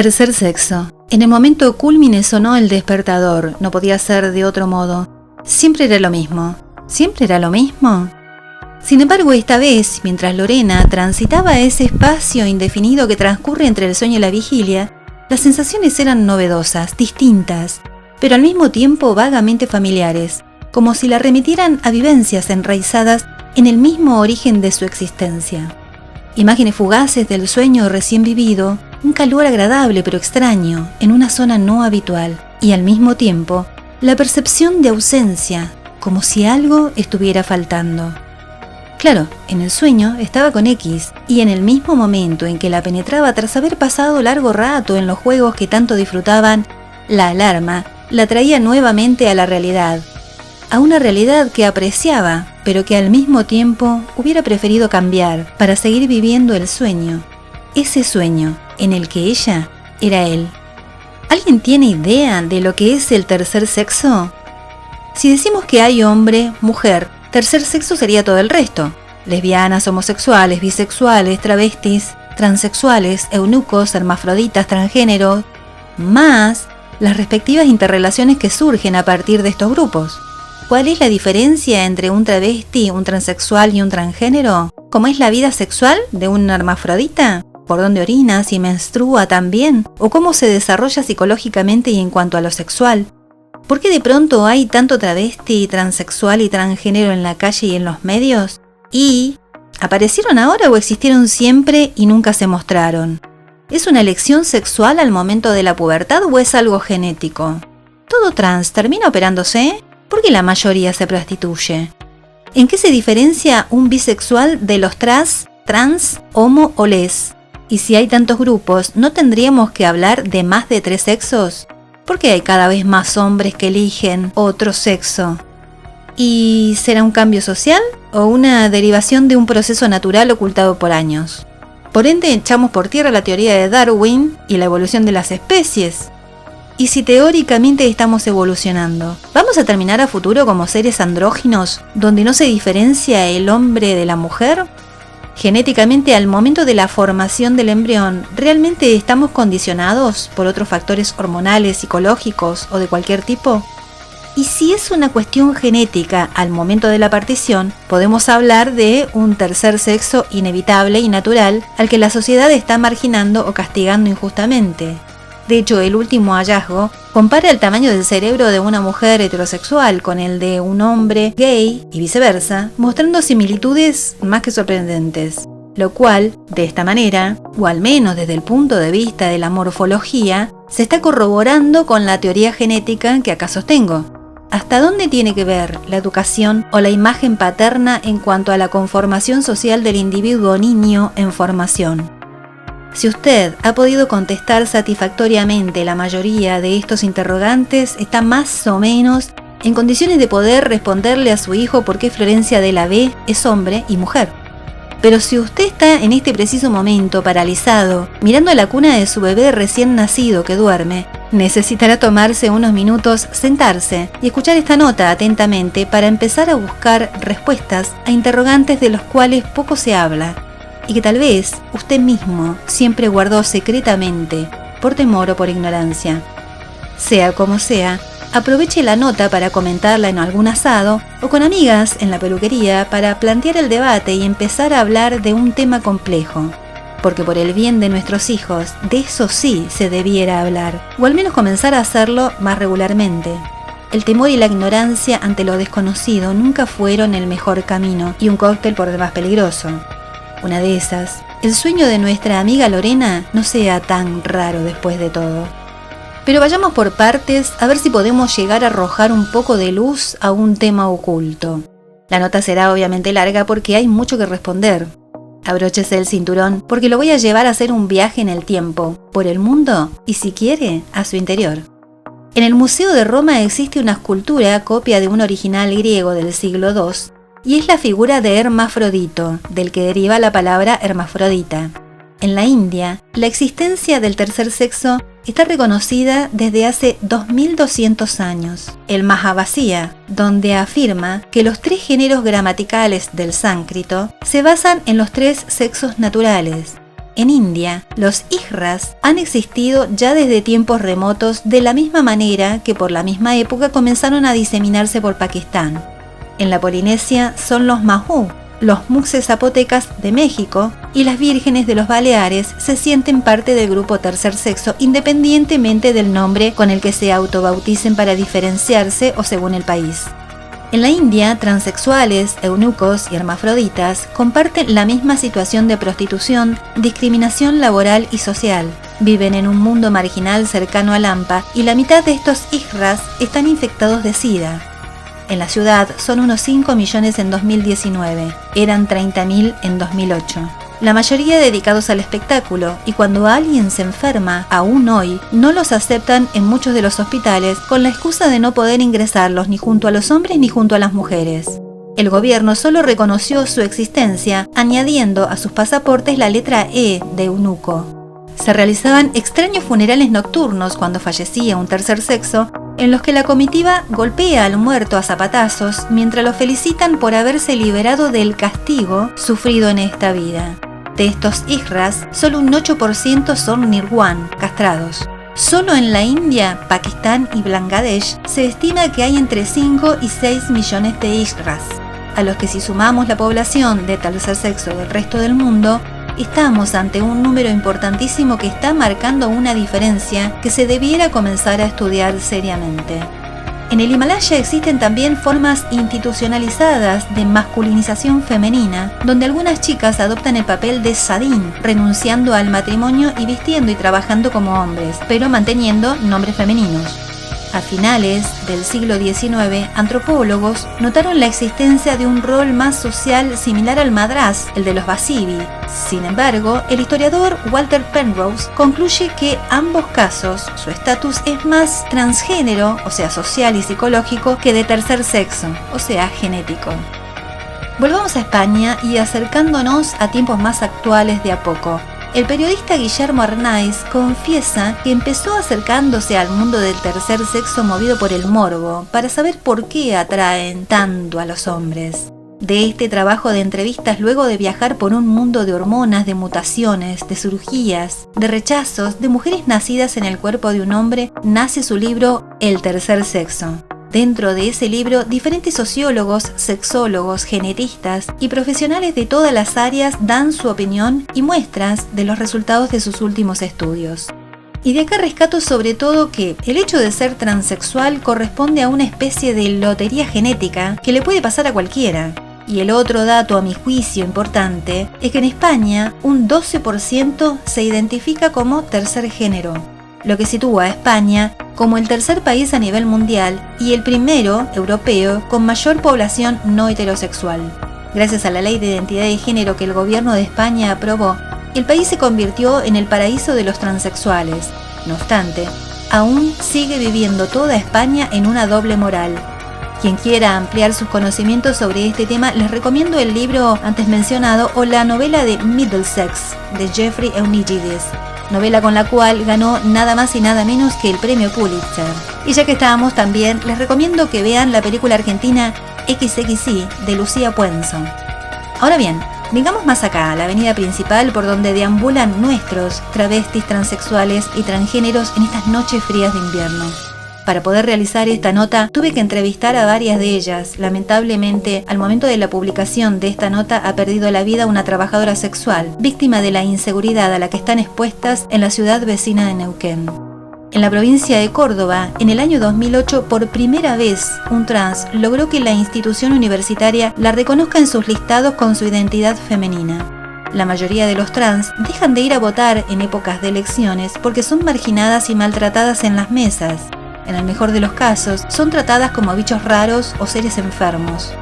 Tercer sexo. En el momento cúlmine sonó el despertador, no podía ser de otro modo. Siempre era lo mismo. ¿Siempre era lo mismo? Sin embargo, esta vez, mientras Lorena transitaba ese espacio indefinido que transcurre entre el sueño y la vigilia, las sensaciones eran novedosas, distintas, pero al mismo tiempo vagamente familiares, como si la remitieran a vivencias enraizadas en el mismo origen de su existencia. Imágenes fugaces del sueño recién vivido, un calor agradable pero extraño en una zona no habitual, y al mismo tiempo la percepción de ausencia, como si algo estuviera faltando. Claro, en el sueño estaba con X, y en el mismo momento en que la penetraba tras haber pasado largo rato en los juegos que tanto disfrutaban, la alarma la traía nuevamente a la realidad, a una realidad que apreciaba, pero que al mismo tiempo hubiera preferido cambiar para seguir viviendo el sueño, ese sueño en el que ella era él. ¿Alguien tiene idea de lo que es el tercer sexo? Si decimos que hay hombre, mujer, tercer sexo sería todo el resto. Lesbianas, homosexuales, bisexuales, travestis, transexuales, eunucos, hermafroditas, transgénero, más las respectivas interrelaciones que surgen a partir de estos grupos. ¿Cuál es la diferencia entre un travesti, un transexual y un transgénero? ¿Cómo es la vida sexual de un hermafrodita? ¿Por dónde orina? ¿Si menstrua también? ¿O cómo se desarrolla psicológicamente y en cuanto a lo sexual? ¿Por qué de pronto hay tanto travesti, transexual y transgénero en la calle y en los medios? ¿Y aparecieron ahora o existieron siempre y nunca se mostraron? ¿Es una elección sexual al momento de la pubertad o es algo genético? ¿Todo trans termina operándose? ¿Por qué la mayoría se prostituye? ¿En qué se diferencia un bisexual de los trans, homo o les? Y si hay tantos grupos, ¿no tendríamos que hablar de más de 3 sexos? ¿Por qué hay cada vez más hombres que eligen otro sexo? ¿Y será un cambio social o una derivación de un proceso natural ocultado por años? Por ende, echamos por tierra la teoría de Darwin y la evolución de las especies. ¿Y si teóricamente estamos evolucionando, vamos a terminar a futuro como seres andróginos, donde no se diferencia el hombre de la mujer? Genéticamente, al momento de la formación del embrión, ¿realmente estamos condicionados por otros factores hormonales, psicológicos o de cualquier tipo? Y si es una cuestión genética al momento de la partición, podemos hablar de un tercer sexo inevitable y natural al que la sociedad está marginando o castigando injustamente. De hecho, el último hallazgo compara el tamaño del cerebro de una mujer heterosexual con el de un hombre gay y viceversa, mostrando similitudes más que sorprendentes. Lo cual, de esta manera, o al menos desde el punto de vista de la morfología, se está corroborando con la teoría genética que acá sostengo. ¿Hasta dónde tiene que ver la educación o la imagen paterna en cuanto a la conformación social del individuo niño en formación? Si usted ha podido contestar satisfactoriamente la mayoría de estos interrogantes, está más o menos en condiciones de poder responderle a su hijo por qué Florencia de la B es hombre y mujer. Pero si usted está en este preciso momento paralizado, mirando la cuna de su bebé recién nacido que duerme, necesitará tomarse unos minutos, sentarse y escuchar esta nota atentamente para empezar a buscar respuestas a interrogantes de los cuales poco se habla, y que tal vez usted mismo siempre guardó secretamente, por temor o por ignorancia. Sea como sea, aproveche la nota para comentarla en algún asado o con amigas en la peluquería para plantear el debate y empezar a hablar de un tema complejo. Porque por el bien de nuestros hijos, de eso sí se debiera hablar, o al menos comenzar a hacerlo más regularmente. El temor y la ignorancia ante lo desconocido nunca fueron el mejor camino y un cóctel por demás peligroso. Una de esas, el sueño de nuestra amiga Lorena no sea tan raro después de todo. Pero vayamos por partes a ver si podemos llegar a arrojar un poco de luz a un tema oculto. La nota será obviamente larga porque hay mucho que responder. Abróchese el cinturón porque lo voy a llevar a hacer un viaje en el tiempo, por el mundo y si quiere, a su interior. En el Museo de Roma existe una escultura copia de un original griego del siglo II, y es la figura de Hermafrodito, del que deriva la palabra hermafrodita. En la India, la existencia del tercer sexo está reconocida desde hace 2200 años. El Mahabhasya, donde afirma que los 3 géneros gramaticales del sánscrito se basan en los 3 sexos naturales, En India, los hijras han existido ya desde tiempos remotos de la misma manera que por la misma época comenzaron a diseminarse por Pakistán. En la Polinesia son los mahú, los muxes zapotecas de México y las vírgenes de los Baleares se sienten parte del grupo tercer sexo independientemente del nombre con el que se autobauticen para diferenciarse o según el país. En la India, transexuales, eunucos y hermafroditas comparten la misma situación de prostitución, discriminación laboral y social. Viven en un mundo marginal cercano a Lampa y la mitad de estos hijras están infectados de SIDA. En la ciudad son unos 5 millones en 2019, eran 30.000 en 2008. La mayoría dedicados al espectáculo, y cuando alguien se enferma, aún hoy, no los aceptan en muchos de los hospitales con la excusa de no poder ingresarlos ni junto a los hombres ni junto a las mujeres. El gobierno solo reconoció su existencia añadiendo a sus pasaportes la letra E de eunuco. Se realizaban extraños funerales nocturnos cuando fallecía un tercer sexo, en los que la comitiva golpea al muerto a zapatazos mientras lo felicitan por haberse liberado del castigo sufrido en esta vida. De estos hijras, solo un 8% son nirwan, castrados. Solo en la India, Pakistán y Bangladesh se estima que hay entre 5 y 6 millones de hijras, a los que si sumamos la población de tercer sexo del resto del mundo, estamos ante un número importantísimo que está marcando una diferencia que se debiera comenzar a estudiar seriamente. En el Himalaya existen también formas institucionalizadas de masculinización femenina, donde algunas chicas adoptan el papel de sadín, renunciando al matrimonio y vistiendo y trabajando como hombres, pero manteniendo nombres femeninos. A finales del siglo XIX, antropólogos notaron la existencia de un rol más social similar al madrás, el de los basivi. Sin embargo, el historiador Walter Penrose concluye que ambos casos, su estatus es más transgénero, o sea, social y psicológico, que de tercer sexo, o sea, genético. Volvamos a España y acercándonos a tiempos más actuales de a poco. El periodista Guillermo Arnaiz confiesa que empezó acercándose al mundo del tercer sexo movido por el morbo, para saber por qué atraen tanto a los hombres. De este trabajo de entrevistas, luego de viajar por un mundo de hormonas, de mutaciones, de cirugías, de rechazos, de mujeres nacidas en el cuerpo de un hombre, nace su libro El tercer sexo. Dentro de ese libro, diferentes sociólogos, sexólogos, genetistas y profesionales de todas las áreas dan su opinión y muestras de los resultados de sus últimos estudios. Y de acá rescato sobre todo que el hecho de ser transexual corresponde a una especie de lotería genética que le puede pasar a cualquiera. Y el otro dato, a mi juicio, importante, es que en España un 12% se identifica como tercer género, lo que sitúa a España como el tercer país a nivel mundial y el primero europeo con mayor población no heterosexual. Gracias a la Ley de Identidad de Género que el gobierno de España aprobó, el país se convirtió en el paraíso de los transexuales. No obstante, aún sigue viviendo toda España en una doble moral. Quien quiera ampliar sus conocimientos sobre este tema, les recomiendo el libro antes mencionado o la novela de Middlesex de Jeffrey Eugenides, novela con la cual ganó nada más y nada menos que el premio Pulitzer. Y ya que estábamos también, les recomiendo que vean la película argentina XXI de Lucía Puenzo. Ahora bien, vengamos más acá, a la avenida principal por donde deambulan nuestros travestis transexuales y transgéneros en estas noches frías de invierno. Para poder realizar esta nota, tuve que entrevistar a varias de ellas. Lamentablemente, al momento de la publicación de esta nota ha perdido la vida una trabajadora sexual, víctima de la inseguridad a la que están expuestas en la ciudad vecina de Neuquén. En la provincia de Córdoba, en el año 2008, por primera vez, un trans logró que la institución universitaria la reconozca en sus listados con su identidad femenina. La mayoría de los trans dejan de ir a votar en épocas de elecciones porque son marginadas y maltratadas en las mesas. En el mejor de los casos, son tratadas como bichos raros o seres enfermos.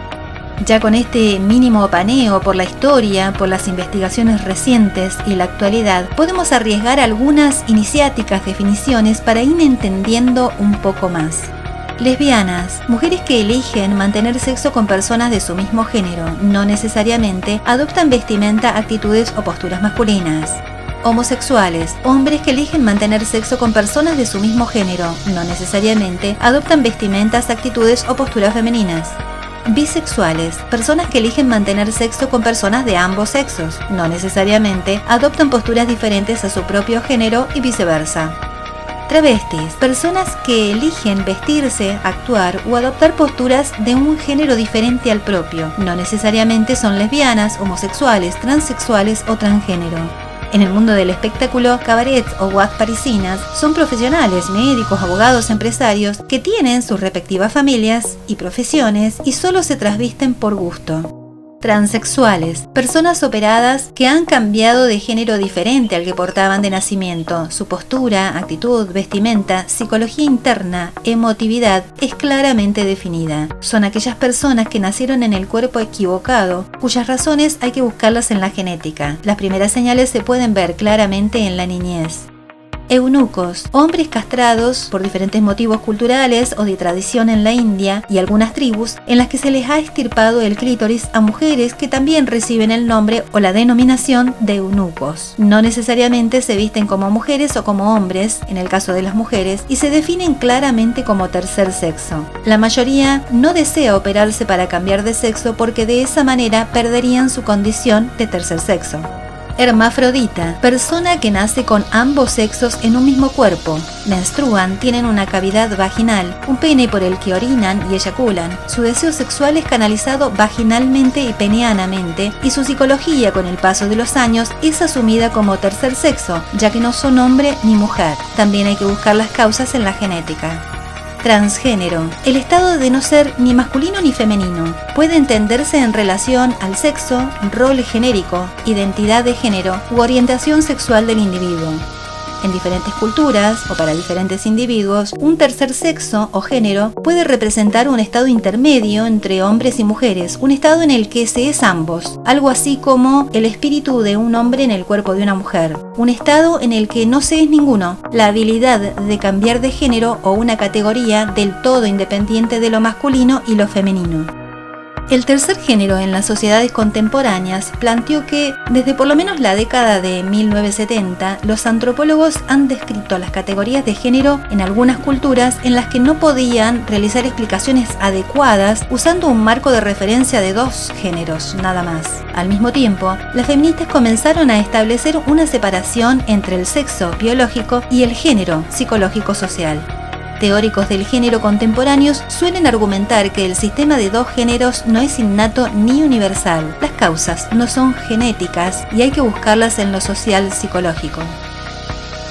Ya con este mínimo paneo por la historia, por las investigaciones recientes y la actualidad, podemos arriesgar algunas iniciáticas definiciones para ir entendiendo un poco más. Lesbianas, mujeres que eligen mantener sexo con personas de su mismo género, no necesariamente adoptan vestimenta, actitudes o posturas masculinas. Homosexuales, hombres que eligen mantener sexo con personas de su mismo género, no necesariamente adoptan vestimentas, actitudes o posturas femeninas. Bisexuales, personas que eligen mantener sexo con personas de ambos sexos, no necesariamente adoptan posturas diferentes a su propio género y viceversa. Travestis, personas que eligen vestirse, actuar o adoptar posturas de un género diferente al propio. No necesariamente son lesbianas, homosexuales, transexuales o transgénero. En el mundo del espectáculo, cabarets o boîtes parisinas son profesionales, médicos, abogados, empresarios que tienen sus respectivas familias y profesiones y solo se trasvisten por gusto. Transexuales, personas operadas que han cambiado de género diferente al que portaban de nacimiento. Su postura, actitud, vestimenta, psicología interna, emotividad es claramente definida. Son aquellas personas que nacieron en el cuerpo equivocado, cuyas razones hay que buscarlas en la genética. Las primeras señales se pueden ver claramente en la niñez. Eunucos, hombres castrados por diferentes motivos culturales o de tradición en la India y algunas tribus en las que se les ha extirpado el clítoris a mujeres que también reciben el nombre o la denominación de eunucos. No necesariamente se visten como mujeres o como hombres, en el caso de las mujeres, y se definen claramente como tercer sexo. La mayoría no desea operarse para cambiar de sexo porque de esa manera perderían su condición de tercer sexo. Hermafrodita, persona que nace con ambos sexos en un mismo cuerpo. Menstruan, tienen una cavidad vaginal, un pene por el que orinan y eyaculan. Su deseo sexual es canalizado vaginalmente y peneanamente, y su psicología con el paso de los años es asumida como tercer sexo, ya que no son hombre ni mujer. También hay que buscar las causas en la genética. Transgénero, el estado de no ser ni masculino ni femenino. Puede entenderse en relación al sexo, rol genérico, identidad de género u orientación sexual del individuo. En diferentes culturas o para diferentes individuos, un tercer sexo o género puede representar un estado intermedio entre hombres y mujeres, un estado en el que se es ambos, algo así como el espíritu de un hombre en el cuerpo de una mujer, un estado en el que no se es ninguno, la habilidad de cambiar de género o una categoría del todo independiente de lo masculino y lo femenino. El tercer género en las sociedades contemporáneas planteó que, desde por lo menos la década de 1970, los antropólogos han descrito las categorías de género en algunas culturas en las que no podían realizar explicaciones adecuadas usando un marco de referencia de dos géneros, nada más. Al mismo tiempo, las feministas comenzaron a establecer una separación entre el sexo biológico y el género psicológico-social. Teóricos del género contemporáneos suelen argumentar que el sistema de dos géneros no es innato ni universal. Las causas no son genéticas y hay que buscarlas en lo social psicológico.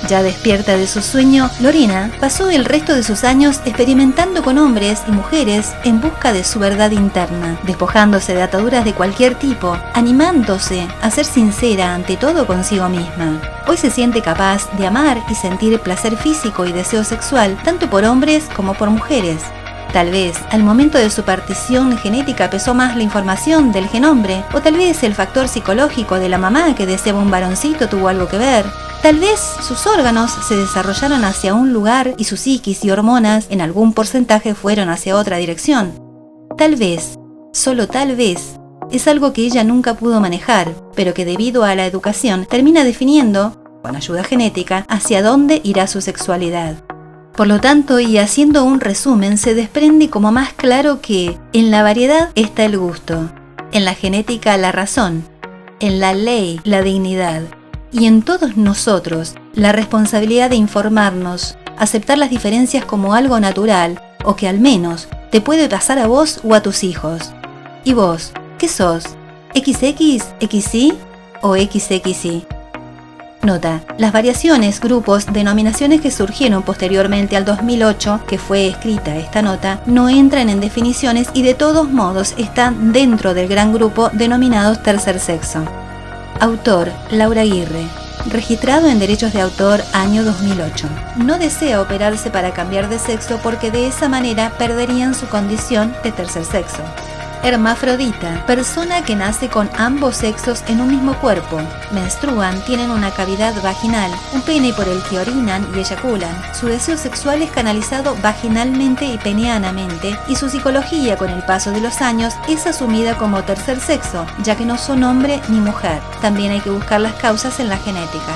Ya despierta de su sueño, Lorena pasó el resto de sus años experimentando con hombres y mujeres en busca de su verdad interna, despojándose de ataduras de cualquier tipo, animándose a ser sincera ante todo consigo misma. Hoy se siente capaz de amar y sentir placer físico y deseo sexual, tanto por hombres como por mujeres. Tal vez al momento de su partición genética pesó más la información del genombre, o tal vez el factor psicológico de la mamá que deseaba un varoncito tuvo algo que ver. Tal vez sus órganos se desarrollaron hacia un lugar y su psiquis y hormonas en algún porcentaje fueron hacia otra dirección. Tal vez, solo tal vez, es algo que ella nunca pudo manejar, pero que debido a la educación termina definiendo, con ayuda genética, hacia dónde irá su sexualidad. Por lo tanto, y haciendo un resumen, se desprende como más claro que en la variedad está el gusto, en la genética la razón, en la ley la dignidad, y en todos nosotros la responsabilidad de informarnos, aceptar las diferencias como algo natural o que al menos te puede pasar a vos o a tus hijos. ¿Y vos, qué sos? ¿XX, XY o XXY? Nota: las variaciones, grupos, denominaciones que surgieron posteriormente al 2008, que fue escrita esta nota, no entran en definiciones y de todos modos están dentro del gran grupo denominados tercer sexo. Autor: Laura Aguirre. Registrado en derechos de autor año 2008. No desea operarse para cambiar de sexo porque de esa manera perderían su condición de tercer sexo. Hermafrodita, persona que nace con ambos sexos en un mismo cuerpo. Menstruan, tienen una cavidad vaginal, un pene por el que orinan y eyaculan. Su deseo sexual es canalizado vaginalmente y peneanamente, y su psicología con el paso de los años es asumida como tercer sexo, ya que no son hombre ni mujer. También hay que buscar las causas en la genética.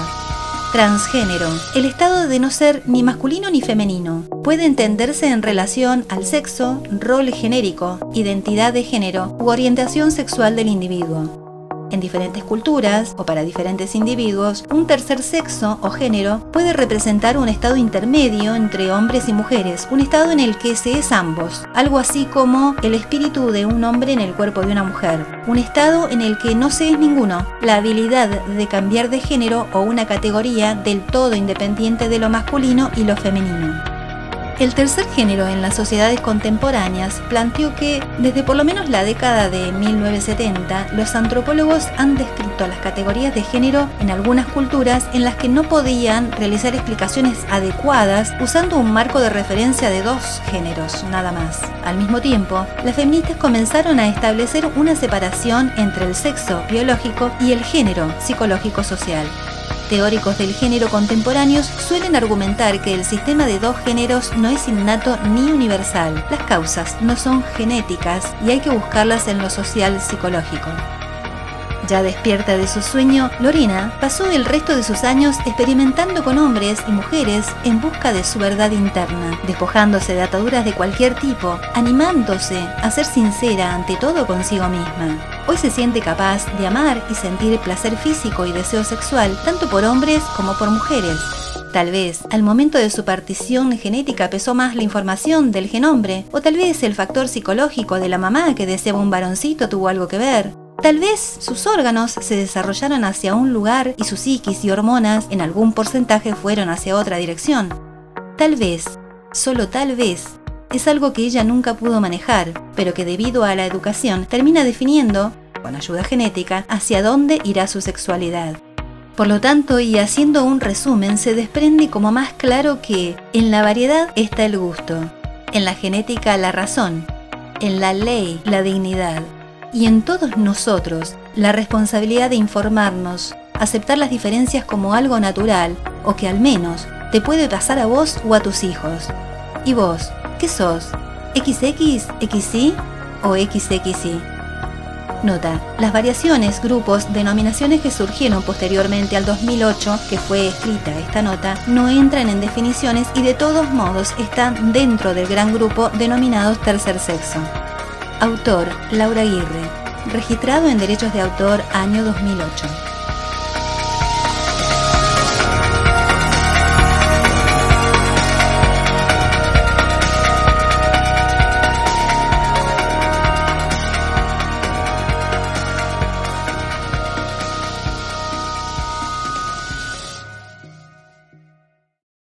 Transgénero, el estado de no ser ni masculino ni femenino. Puede entenderse en relación al sexo, rol genérico, identidad de género u orientación sexual del individuo. En diferentes culturas, o para diferentes individuos, un tercer sexo o género puede representar un estado intermedio entre hombres y mujeres, un estado en el que se es ambos, algo así como el espíritu de un hombre en el cuerpo de una mujer, un estado en el que no se es ninguno, la habilidad de cambiar de género o una categoría del todo independiente de lo masculino y lo femenino. El tercer género en las sociedades contemporáneas planteó que, desde por lo menos la década de 1970, los antropólogos han descrito las categorías de género en algunas culturas en las que no podían realizar explicaciones adecuadas usando un marco de referencia de dos géneros, nada más. Al mismo tiempo, las feministas comenzaron a establecer una separación entre el sexo biológico y el género psicológico-social. Teóricos del género contemporáneos suelen argumentar que el sistema de dos géneros no es innato ni universal. Las causas no son genéticas y hay que buscarlas en lo social psicológico. Ya despierta de su sueño, Lorena pasó el resto de sus años experimentando con hombres y mujeres en busca de su verdad interna, despojándose de ataduras de cualquier tipo, animándose a ser sincera ante todo consigo misma. Hoy se siente capaz de amar y sentir placer físico y deseo sexual tanto por hombres como por mujeres. Tal vez, al momento de su partición genética pesó más la información del genhombre, o tal vez el factor psicológico de la mamá que deseaba un varoncito tuvo algo que ver. Tal vez sus órganos se desarrollaron hacia un lugar y su psiquis y hormonas en algún porcentaje fueron hacia otra dirección. Tal vez, solo tal vez, es algo que ella nunca pudo manejar, pero que debido a la educación termina definiendo, con ayuda genética, hacia dónde irá su sexualidad. Por lo tanto, y haciendo un resumen, se desprende como más claro que en la variedad está el gusto, en la genética la razón, en la ley la dignidad, y en todos nosotros la responsabilidad de informarnos, aceptar las diferencias como algo natural, o que al menos te puede pasar a vos o a tus hijos. ¿Y vos? ¿Qué sos? ¿XX, XY o XXY? Nota: las variaciones, grupos, denominaciones que surgieron posteriormente al 2008, que fue escrita esta nota, no entran en definiciones y de todos modos están dentro del gran grupo denominados tercer sexo. Autor: Laura Aguirre. Registrado en Derechos de Autor, año 2008.